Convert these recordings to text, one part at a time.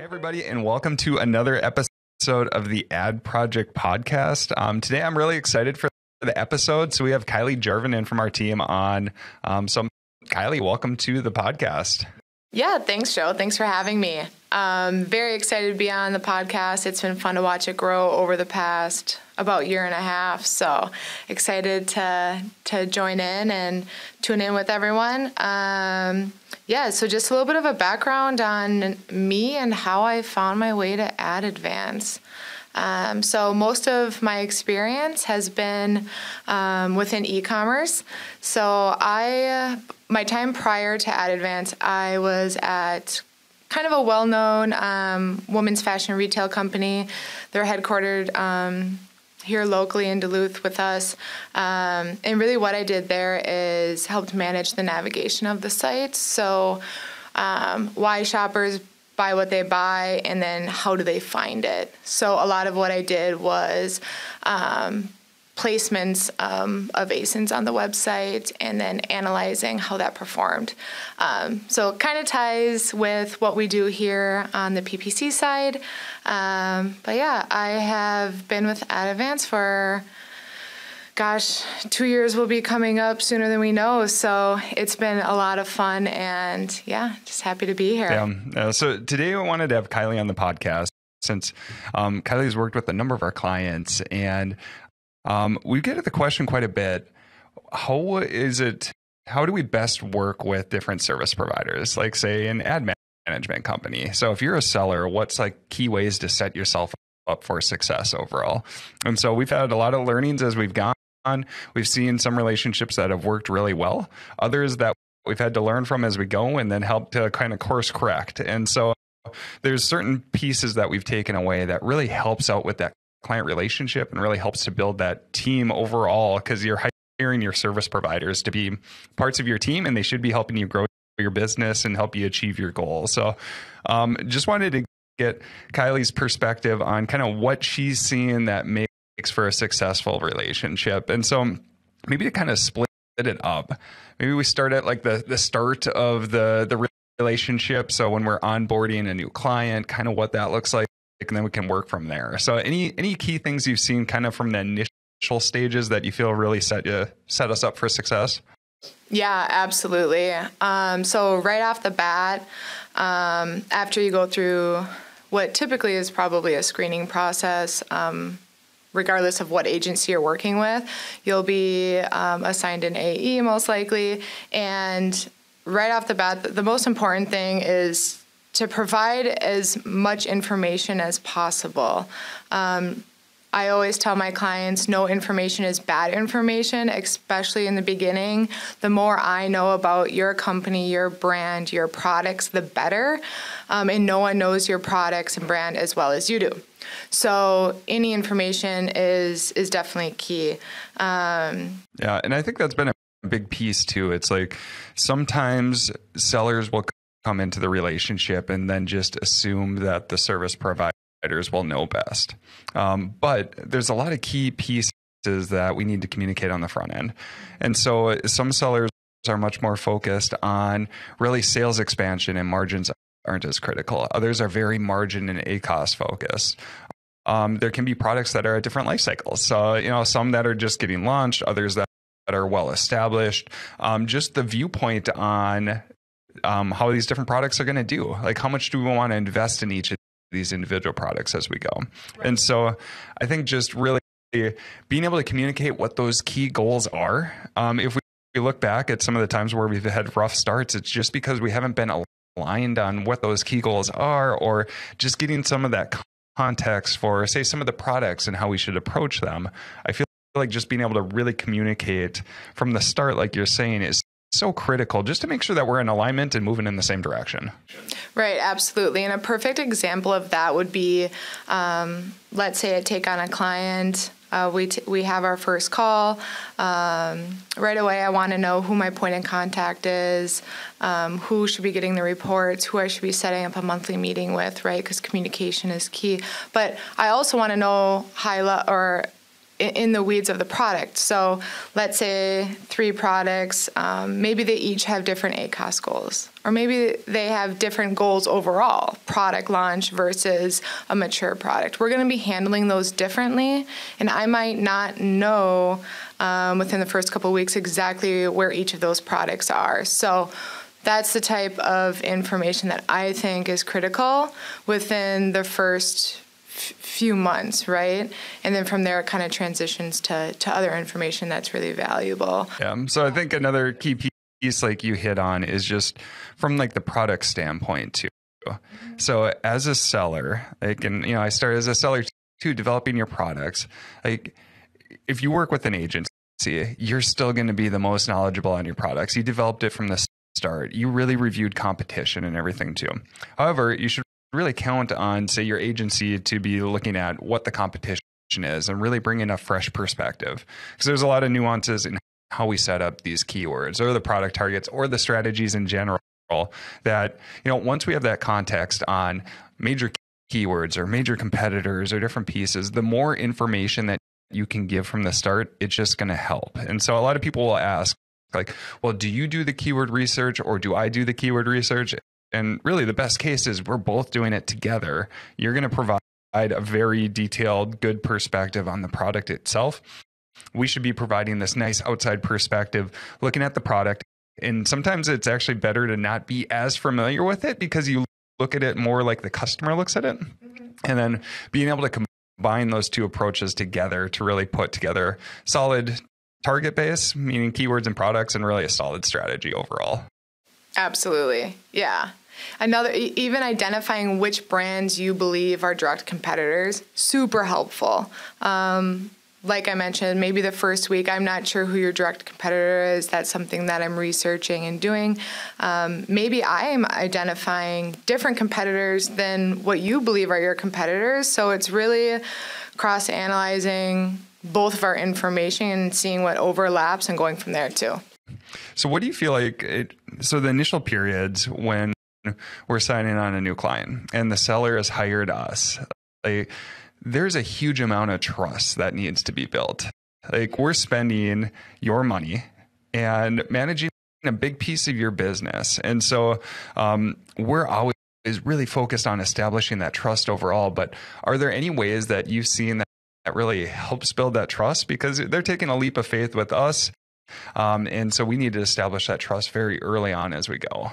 Everybody, and welcome to another episode of the Ad Project Podcast. Today, I'm really excited for the episode. So we have Kylie Jarvin in from our team on. Kylie, welcome to the podcast. Yeah, thanks, Joe. Thanks for having me. Very excited to be on the podcast. It's been fun to watch it grow over the past about year and a half. So excited to join in and tune in with everyone. So just a little bit of a background on me and how I found my way to Ad Advance. So most of my experience has been within e-commerce. So my time prior to Ad Advance, I was at kind of a well-known women's fashion retail company. They're headquartered here locally in Duluth with us. And really what I did there is helped manage the navigation of the site. So why shoppers buy what they buy, and then how do they find it? So a lot of what I did was placements of ASINs on the website and then analyzing how that performed. So it kind of ties with what we do here on the PPC side. But yeah, I have been with Ad Advance for 2 years will be coming up sooner than we know. So it's been a lot of fun, and yeah, just happy to be here. Yeah. So today I wanted to have Kylie on the podcast since Kylie's worked with a number of our clients, and we get at the question quite a bit. How do we best work with different service providers, like say an ad management company? So if you're a seller, what's like key ways to set yourself up for success overall? And so we've had a lot of learnings as we've gone. We've seen some relationships that have worked really well, others that we've had to learn from as we go and then help to kind of course correct. And so there's certain pieces that we've taken away that really helps out with that client relationship and really helps to build that team overall, because you're hiring your service providers to be parts of your team and they should be helping you grow your business and help you achieve your goals. So just wanted to get Kylie's perspective on kind of what she's seeing that makes for a successful relationship. And so maybe to kind of split it up, maybe we start at like the start of the relationship. So when we're onboarding a new client, kind of what that looks like, and then we can work from there. So any key things you've seen kind of from the initial stages that you feel really set us up for success? Yeah, absolutely. So right off the bat, after you go through what typically is probably a screening process, regardless of what agency you're working with, you'll be assigned an AE most likely. And right off the bat, the most important thing is to provide as much information as possible. I always tell my clients no information is bad information, especially in the beginning. The more I know about your company, your brand, your products, the better. And no one knows your products and brand as well as you do. So any information is definitely key. Yeah, and I think that's been a big piece too. It's like sometimes sellers will come into the relationship and then just assume that the service providers will know best. But there's a lot of key pieces that we need to communicate on the front end. And so some sellers are much more focused on really sales expansion, and margins aren't as critical. Others are very margin and ACoS focused. There can be products that are at different life cycles. So, some that are just getting launched, others that are well established. Just the viewpoint on how these different products are going to do. Like, how much do we want to invest in each of these individual products as we go? Right. And so I think just really being able to communicate what those key goals are. If we look back at some of the times where we've had rough starts, it's just because we haven't been aligned on what those key goals are, or just getting some of that context for, say, some of the products and how we should approach them. I feel like just being able to really communicate from the start, like you're saying, is so critical, just to make sure that we're in alignment and moving in the same direction. Right, absolutely. And a perfect example of that would be, let's say I take on a client, we have our first call. Right away, I want to know who my point of contact is, who should be getting the reports, who I should be setting up a monthly meeting with, right? Because communication is key. But I also want to know in the weeds of the product. So let's say 3 products, maybe they each have different ACOS goals, or maybe they have different goals overall, product launch versus a mature product. We're going to be handling those differently, and I might not know within the first couple of weeks exactly where each of those products are. So that's the type of information that I think is critical within the first few months, right? And then from there, it kind of transitions to other information that's really valuable. Yeah. So I think another key piece like you hit on is just from like the product standpoint too. So as a seller, like, and I started as a seller too, developing your products. Like if you work with an agency, you're still going to be the most knowledgeable on your products. You developed it from the start. You really reviewed competition and everything too. However, you should really count on, say, your agency to be looking at what the competition is and really bring in a fresh perspective. Because there's a lot of nuances in how we set up these keywords or the product targets or the strategies in general that, once we have that context on major keywords or major competitors or different pieces, the more information that you can give from the start, it's just going to help. And so a lot of people will ask, like, well, do you do the keyword research or do I do the keyword research? And really the best case is we're both doing it together. You're going to provide a very detailed, good perspective on the product itself. We should be providing this nice outside perspective, looking at the product. And sometimes it's actually better to not be as familiar with it because you look at it more like the customer looks at it. Mm-hmm. And then being able to combine those two approaches together to really put together solid target base, meaning keywords and products, and really a solid strategy overall. Absolutely. Yeah. Even identifying which brands you believe are direct competitors, super helpful. Like I mentioned, maybe the first week, I'm not sure who your direct competitor is. That's something that I'm researching and doing. Maybe I'm identifying different competitors than what you believe are your competitors. So it's really cross-analyzing both of our information and seeing what overlaps and going from there too. So what do you feel like, so the initial periods when we're signing on a new client and the seller has hired us, there's a huge amount of trust that needs to be built. Like we're spending your money and managing a big piece of your business. And so we're always really focused on establishing that trust overall. But are there any ways that you've seen that really helps build that trust? Because they're taking a leap of faith with us. And so we need to establish that trust very early on as we go.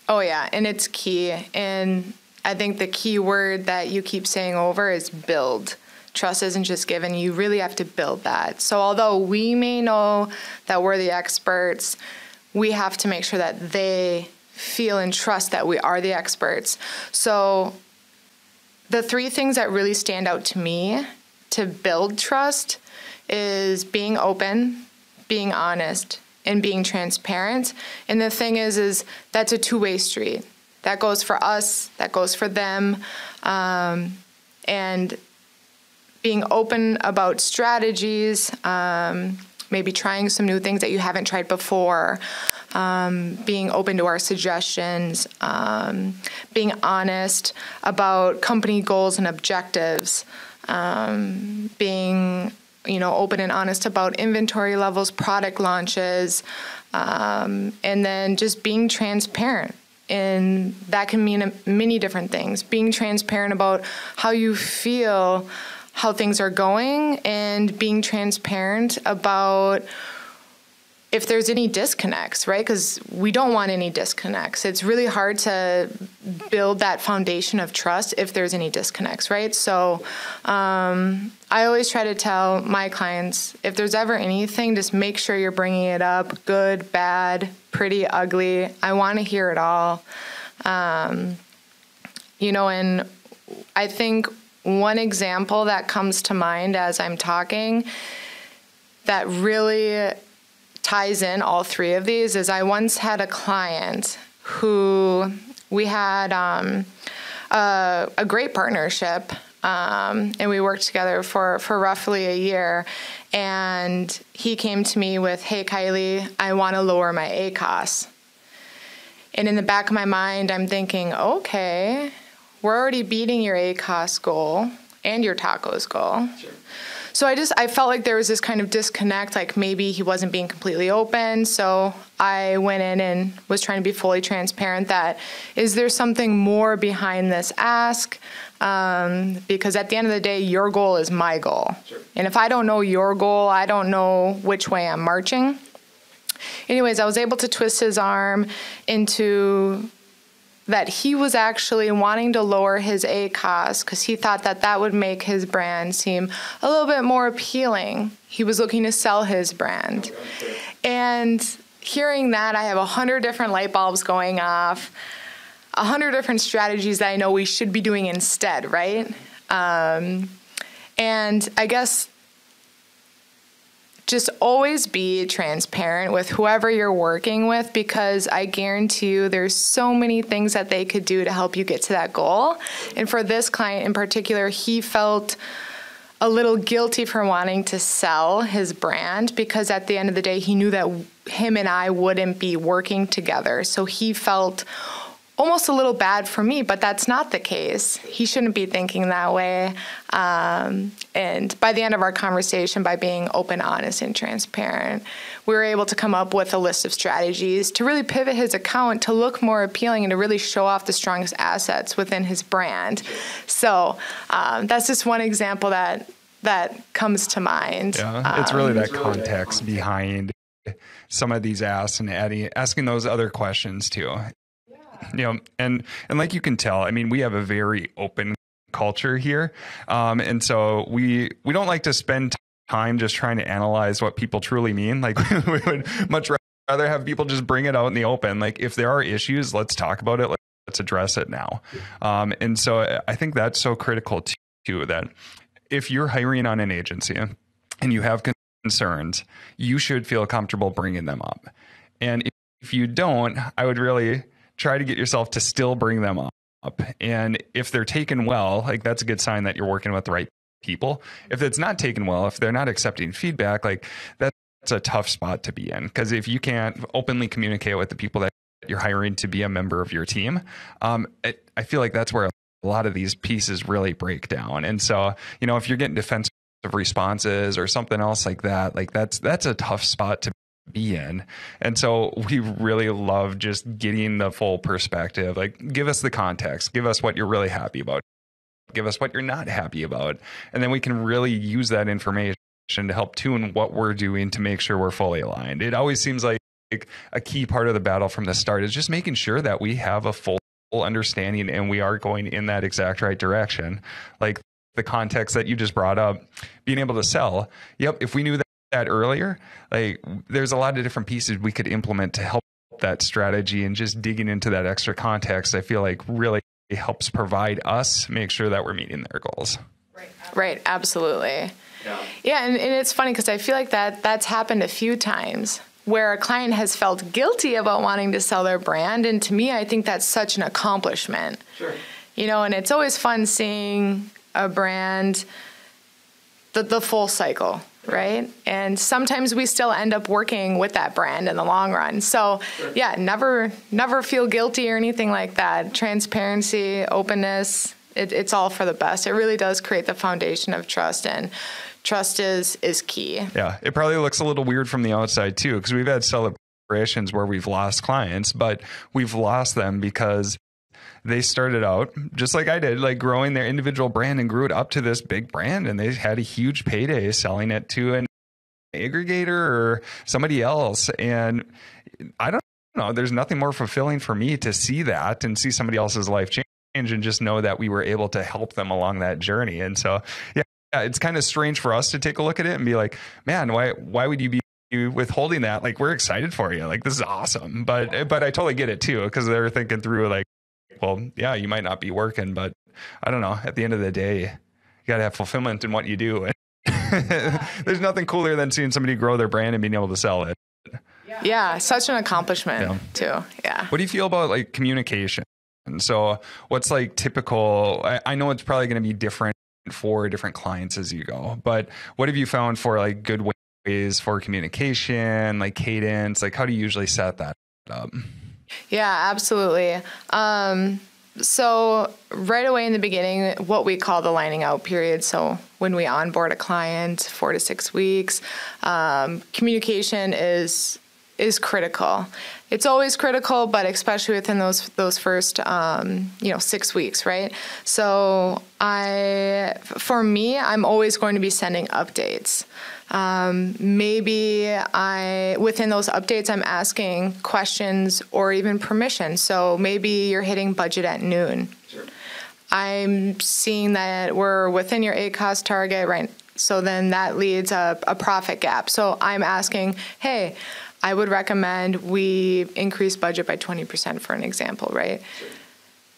Oh, yeah. And it's key. And I think the key word that you keep saying over is build. Trust isn't just given. You really have to build that. So although we may know that we're the experts, we have to make sure that they feel and trust that we are the experts. So the 3 things that really stand out to me to build trust is being open, being honest, and being transparent. And the thing is that's a 2-way street. That goes for us, that goes for them. And being open about strategies, maybe trying some new things that you haven't tried before, being open to our suggestions, being honest about company goals and objectives, being open and honest about inventory levels, product launches, and then just being transparent. And that can mean many different things. Being transparent about how you feel, how things are going, and being transparent about if there's any disconnects, right? Because we don't want any disconnects. It's really hard to build that foundation of trust if there's any disconnects, right? So I always try to tell my clients, if there's ever anything, just make sure you're bringing it up, good, bad, pretty, ugly. I want to hear it all. And I think one example that comes to mind as I'm talking that really ties in all 3 of these is I once had a client who we had a great partnership, and we worked together for roughly a year. And he came to me with, "Hey, Kylie, I want to lower my ACOS." And in the back of my mind, I'm thinking, okay, we're already beating your ACOS goal and your tacos goal. Sure. So I felt like there was this kind of disconnect, like maybe he wasn't being completely open. So I went in and was trying to be fully transparent that, is there something more behind this ask? Because at the end of the day, your goal is my goal. Sure. And if I don't know your goal, I don't know which way I'm marching. Anyways, I was able to twist his arm into that he was actually wanting to lower his ACOS because he thought that that would make his brand seem a little bit more appealing. He was looking to sell his brand. Okay. And hearing that, I have 100 different light bulbs going off, 100 different strategies that I know we should be doing instead, right? And I guess just always be transparent with whoever you're working with, because I guarantee you there's so many things that they could do to help you get to that goal. And for this client in particular, he felt a little guilty for wanting to sell his brand because at the end of the day, he knew that him and I wouldn't be working together. So he felt almost a little bad for me, but that's not the case. He shouldn't be thinking that way. And by the end of our conversation, by being open, honest, and transparent, we were able to come up with a list of strategies to really pivot his account to look more appealing and to really show off the strongest assets within his brand. So that's just one example that comes to mind. Yeah, it's really that context behind some of these asks and asking those other questions too. And like you can tell, I mean, we have a very open culture here. And so we don't like to spend time just trying to analyze what people truly mean. Like we would much rather have people just bring it out in the open. Like if there are issues, let's talk about it. Let's address it now. And so I think that's so critical too, that if you're hiring on an agency and you have concerns, you should feel comfortable bringing them up. And if you don't, I would really try to get yourself to still bring them up. And if they're taken well, like that's a good sign that you're working with the right people. If it's not taken well, if they're not accepting feedback, like that's a tough spot to be in. Because if you can't openly communicate with the people that you're hiring to be a member of your team, I feel like that's where a lot of these pieces really break down. And so, if you're getting defensive responses or something else like that, like that's a tough spot to be in. And so we really love just getting the full perspective. Like, give us the context, give us what you're really happy about, give us what you're not happy about. And then we can really use that information to help tune what we're doing to make sure we're fully aligned. It always seems like a key part of the battle from the start is just making sure that we have a full understanding and we are going in that exact right direction. Like the context that you just brought up, being able to sell. Yep. If we knew that earlier, like there's a lot of different pieces we could implement to help that strategy, and just digging into that extra context, I feel like really helps provide us make sure that we're meeting their goals. Right. Absolutely. Yeah. And it's funny because I feel like that's happened a few times where a client has felt guilty about wanting to sell their brand. And to me, I think that's such an accomplishment. Sure. And it's always fun seeing a brand, the full cycle. Right. And sometimes we still end up working with that brand in the long run. So yeah, never feel guilty or anything like that. Transparency, openness, it's all for the best. It really does create the foundation of trust, and trust is key. Yeah. It probably looks a little weird from the outside too, because we've had celebrations where we've lost clients, but we've lost them because they started out just like I did, like growing their individual brand and grew it up to this big brand. And they had a huge payday selling it to an aggregator or somebody else. And I don't know, there's nothing more fulfilling for me to see that and see somebody else's life change and just know that we were able to help them along that journey. And so, yeah, it's kind of strange for us to take a look at it and be like, man, why would you be withholding that? Like, we're excited for you. Like, this is awesome. But I totally get it too, because they're thinking through like, well, yeah, you might not be working, but I don't know. At the end of the day, you got to have fulfillment in what you do. There's nothing cooler than seeing somebody grow their brand and being able to sell it. Yeah, such an accomplishment too. Yeah. What do you feel about like communication? And so what's like typical? I know it's probably going to be different for different clients as you go, but what have you found for like good ways for communication, like cadence? Like, how do you usually set that up? Yeah, absolutely. So right away in the beginning, what we call the lining out period. So when we onboard a client, 4 to 6 weeks, communication is critical. It's always critical, but especially within those first 6 weeks, right? So for me, I'm always going to be sending updates. Within those updates, I'm asking questions or even permission. So maybe you're hitting budget at noon. Sure. I'm seeing that we're within your ACOS target, right? So then that leads a profit gap. So I'm asking, hey, I would recommend we increase budget by 20%, for an example, right? Sure.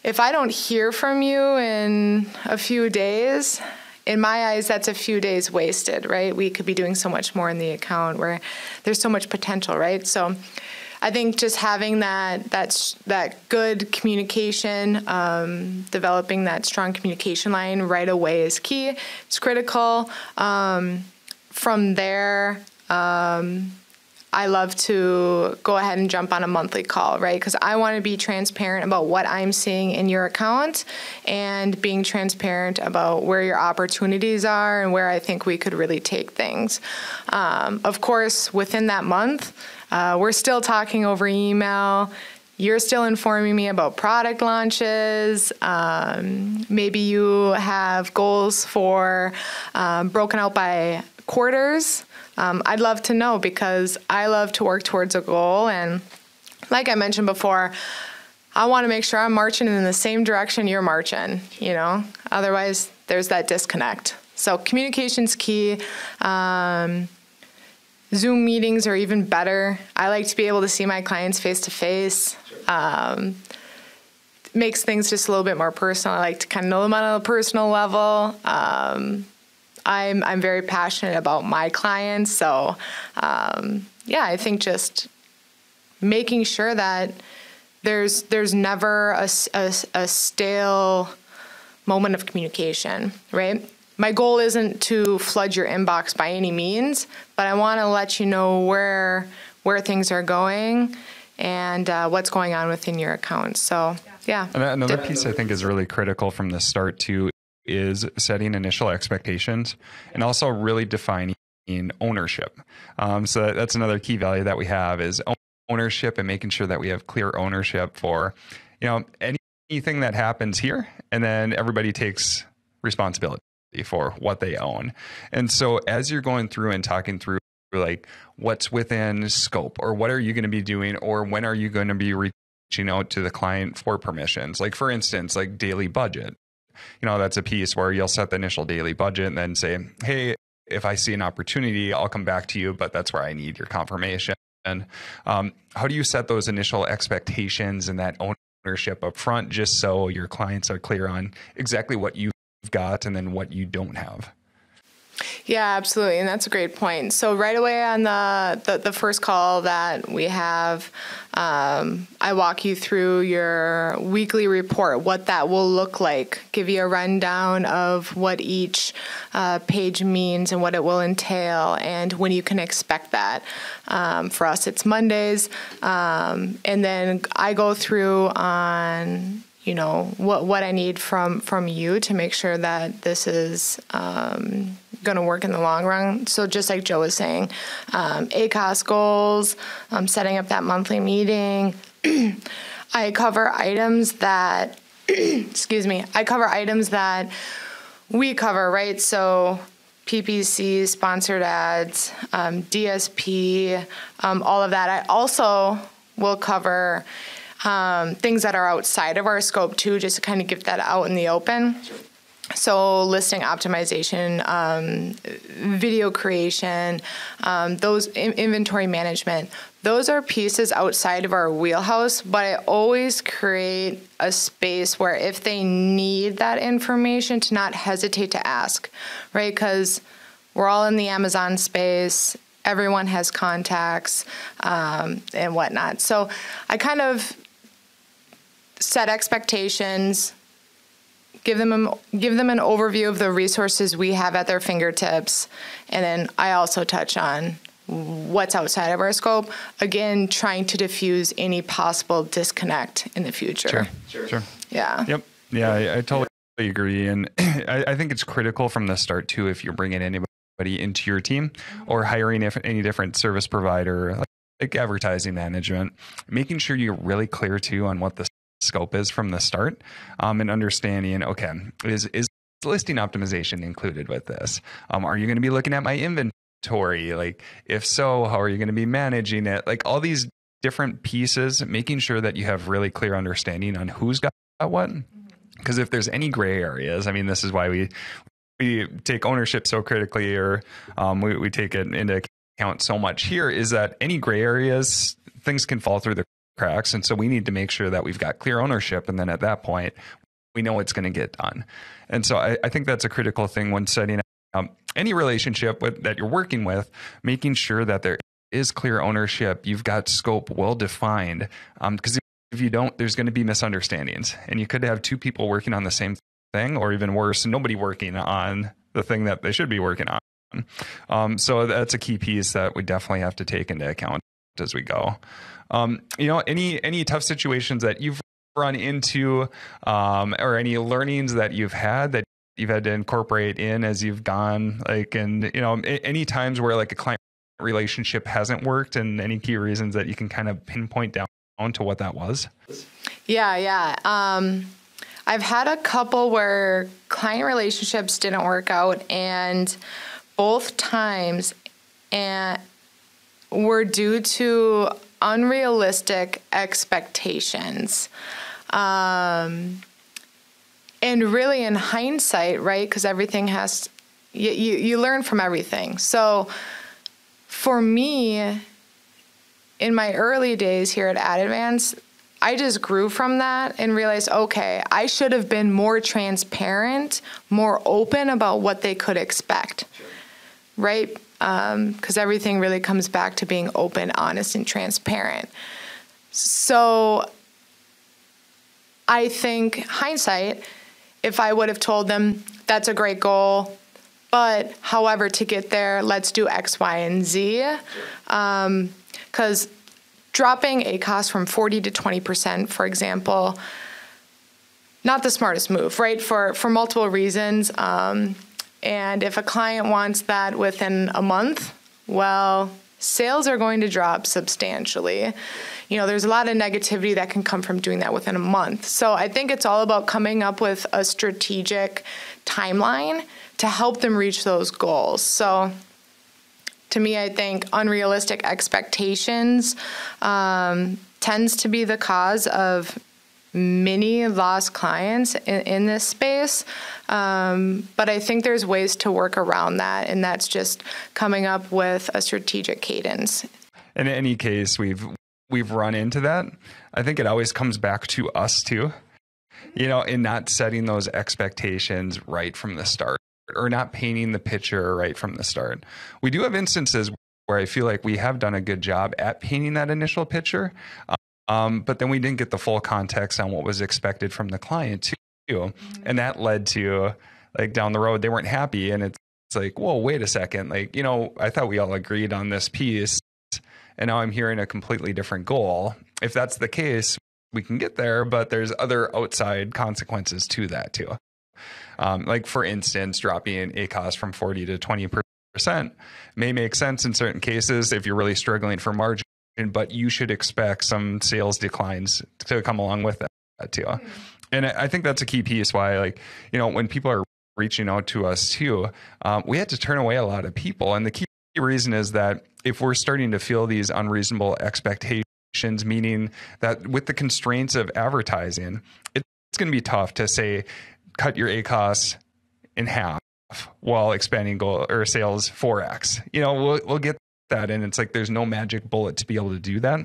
If I don't hear from you in a few days, in my eyes, that's a few days wasted, right? We could be doing so much more in the account where there's so much potential, right? So I think just having that good communication, developing that strong communication line right away is key. It's critical. From there, I love to go ahead and jump on a monthly call, right? Because I want to be transparent about what I'm seeing in your account and being transparent about where your opportunities are and where I think we could really take things. Of course, within that month, we're still talking over email. You're still informing me about product launches. Maybe you have goals for broken out by quarters. I'd love to know, because I love to work towards a goal. And like I mentioned before, I want to make sure I'm marching in the same direction you're marching, Otherwise, there's that disconnect. So communication's key. Zoom meetings are even better. I like to be able to see my clients face to face. Makes things just a little bit more personal. I like to kind of know them on a personal level. I'm very passionate about my clients. So, I think just making sure that there's never a stale moment of communication, right? My goal isn't to flood your inbox by any means, but I want to let you know where things are going and what's going on within your account. So, yeah. Another piece I think is really critical from the start too is setting initial expectations and also really defining ownership. So that's another key value that we have is ownership, and making sure that we have clear ownership for, anything that happens here, and then everybody takes responsibility for what they own. And so as you're going through and talking through like what's within scope, or what are you going to be doing, or when are you going to be reaching out to the client for permissions, like for instance, like daily budget. That's a piece where you'll set the initial daily budget and then say, hey, if I see an opportunity, I'll come back to you, but that's where I need your confirmation. And how do you set those initial expectations and that ownership up front, just so your clients are clear on exactly what you've got and then what you don't have? Yeah, absolutely. And that's a great point. So right away on the first call that we have, I walk you through your weekly report, what that will look like, give you a rundown of what each page means and what it will entail and when you can expect that. For us, it's Mondays. And then I go through on what I need from you to make sure that this is going to work in the long run. So just like Joe was saying, ACOS goals, setting up that monthly meeting. I cover items that, I cover items that we cover, right? So PPC, sponsored ads, DSP, all of that. I also will cover things that are outside of our scope too, just to kind of get that out in the open. So listing optimization, video creation, those inventory management, those are pieces outside of our wheelhouse, but I always create a space where if they need that information, to not hesitate to ask, right? Because we're all in the Amazon space. Everyone has contacts and whatnot. So I kind of set expectations, give them an overview of the resources we have at their fingertips, and then I also touch on what's outside of our scope, again, trying to diffuse any possible disconnect in the future. Sure. Yeah. Yep. Yeah, I totally agree. And I think it's critical from the start too, if you're bringing anybody into your team or hiring any different service provider, like advertising management, making sure you're really clear too on what the scope is from the start, and understanding, okay, is listing optimization included with this? Are you going to be looking at my inventory? Like, if so, how are you going to be managing it? Like all these different pieces, making sure that you have really clear understanding on who's got what. Because if there's any gray areas, I mean, this is why we take ownership so critically, or we take it into account so much here, is that any gray areas, things can fall through the cracks. And so we need to make sure that we've got clear ownership. And then at that point, we know it's going to get done. And so I think that's a critical thing when setting up any relationship that you're working with, making sure that there is clear ownership. You've got scope well defined. Because if you don't, there's going to be misunderstandings. And you could have two people working on the same thing, or even worse, nobody working on the thing that they should be working on. So that's a key piece that we definitely have to take into account as we go. Any tough situations that you've run into, or any learnings that you've had to incorporate in as you've gone, any times where like a client relationship hasn't worked, and any key reasons that you can kind of pinpoint down to what that was? Yeah. I've had a couple where client relationships didn't work out, and both times were due to unrealistic expectations. And really in hindsight, right? Because everything you learn from everything. So for me, in my early days here at Advance, I just grew from that and realized, okay, I should have been more transparent, more open about what they could expect, right? Because everything really comes back to being open, honest, and transparent. So I think hindsight, if I would have told them, that's a great goal, but however, to get there, let's do X, Y, and Z. Because dropping ACOS from 40 to 20%, for example, not the smartest move, right? For multiple reasons. And if a client wants that within a month, well, sales are going to drop substantially. There's a lot of negativity that can come from doing that within a month. So I think it's all about coming up with a strategic timeline to help them reach those goals. So to me, I think unrealistic expectations tends to be the cause of many lost clients in this space. But I think there's ways to work around that, and that's just coming up with a strategic cadence. In any case, we've run into that. I think it always comes back to us too, in not setting those expectations right from the start, or not painting the picture right from the start. We do have instances where I feel like we have done a good job at painting that initial picture, but then we didn't get the full context on what was expected from the client too. Mm-hmm. And that led to, like, down the road, they weren't happy. And it's like, whoa, wait a second. Like, I thought we all agreed on this piece, and now I'm hearing a completely different goal. If that's the case, we can get there, but there's other outside consequences to that too. Like, for instance, dropping ACOS from 40 to 20% may make sense in certain cases if you're really struggling for margin, but you should expect some sales declines to come along with that too. And I think that's a key piece why, when people are reaching out to us too, we had to turn away a lot of people. And the key reason is that if we're starting to feel these unreasonable expectations, meaning that with the constraints of advertising, it's going to be tough to say, cut your ACOS in half while expanding sales 4x. We'll get that. And it's like, there's no magic bullet to be able to do that.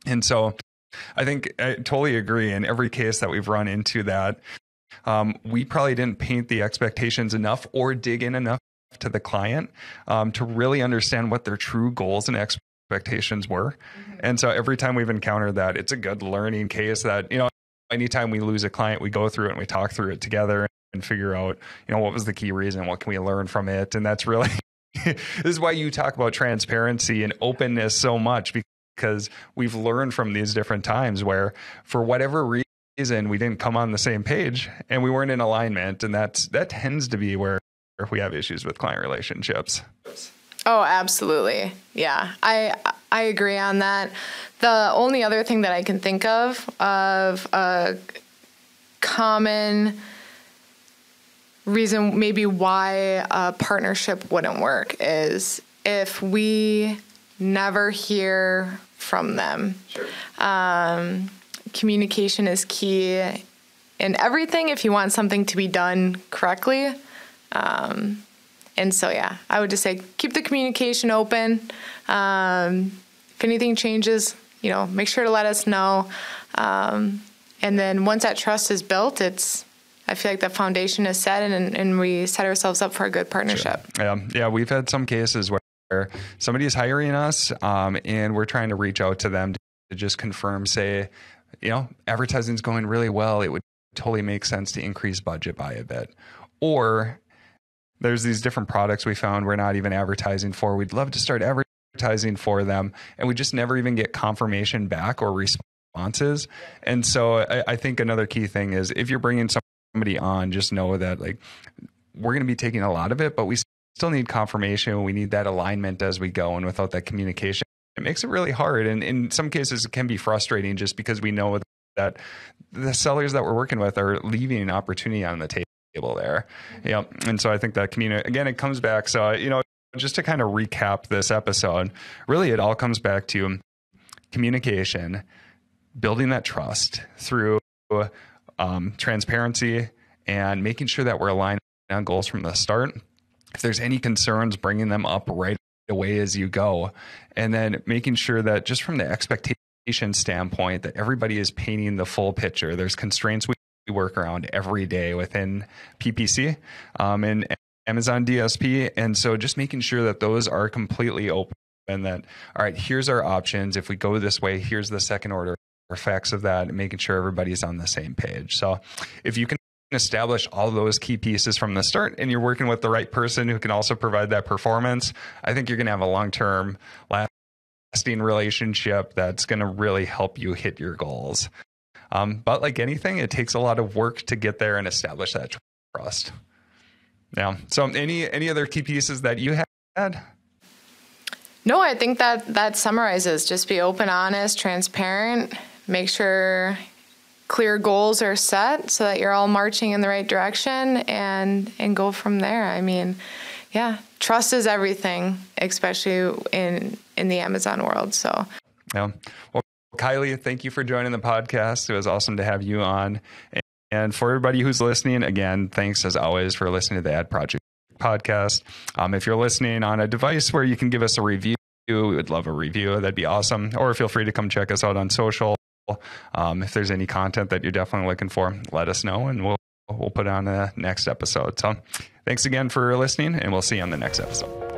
And so I think I totally agree. In every case that we've run into that, we probably didn't paint the expectations enough or dig in enough to the client to really understand what their true goals and expectations were. Mm-hmm. And so every time we've encountered that, it's a good learning case that, anytime we lose a client, we go through it and we talk through it together and figure out, what was the key reason? What can we learn from it? And that's really, this is why you talk about transparency and openness so much, because we've learned from these different times where, for whatever reason we didn't come on the same page and we weren't in alignment. And that tends to be where we have issues with client relationships. Oh, absolutely. Yeah, I agree on that. The only other thing that I can think of a common reason maybe why a partnership wouldn't work is if we never hear from them. Sure. Communication is key in everything if you want something to be done correctly. And so, yeah, I would just say keep the communication open. If anything changes, make sure to let us know. And then once that trust is built, I feel like the foundation is set and we set ourselves up for a good partnership. Sure. Yeah. We've had some cases where somebody is hiring us and we're trying to reach out to them to just confirm, say, advertising is going really well. It would totally make sense to increase budget by a bit. Or there's these different products we found we're not even advertising for. We'd love to start advertising for them. And we just never even get confirmation back or responses. And so I think another key thing is if you're bringing somebody on, just know that we're going to be taking a lot of it, but we still need confirmation. We need that alignment as we go. And without that communication, it makes it really hard. And in some cases, it can be frustrating just because we know that the sellers that we're working with are leaving an opportunity on the table there. And so I think that again, it comes back. So, just to kind of recap this episode, really it all comes back to communication, building that trust through transparency and making sure that we're aligned on goals from the start. If there's any concerns, bringing them up right away as you go. And then making sure that just from the expectation standpoint, that everybody is painting the full picture. There's constraints we work around every day within PPC and Amazon DSP. And so just making sure that those are completely open and that, all right, here's our options. If we go this way, here's the second order effects of that and making sure everybody's on the same page. So if you can establish all those key pieces from the start and you're working with the right person who can also provide that performance, I think you're going to have a long-term lasting relationship that's going to really help you hit your goals. But like anything, it takes a lot of work to get there and establish that trust. Yeah. So any other key pieces that you had? No, I think that summarizes. Just be open, honest, transparent, make sure clear goals are set so that you're all marching in the right direction and go from there. I mean, yeah, trust is everything, especially in the Amazon world. So, yeah. Well, Kylie, thank you for joining the podcast. It was awesome to have you on. And for everybody who's listening, again, thanks as always for listening to the Ad Project podcast. If you're listening on a device where you can give us a review, we would love a review. That'd be awesome. Or feel free to come check us out on social. If there's any content that you're definitely looking for, let us know and we'll put on a next episode. So thanks again for listening and we'll see you on the next episode.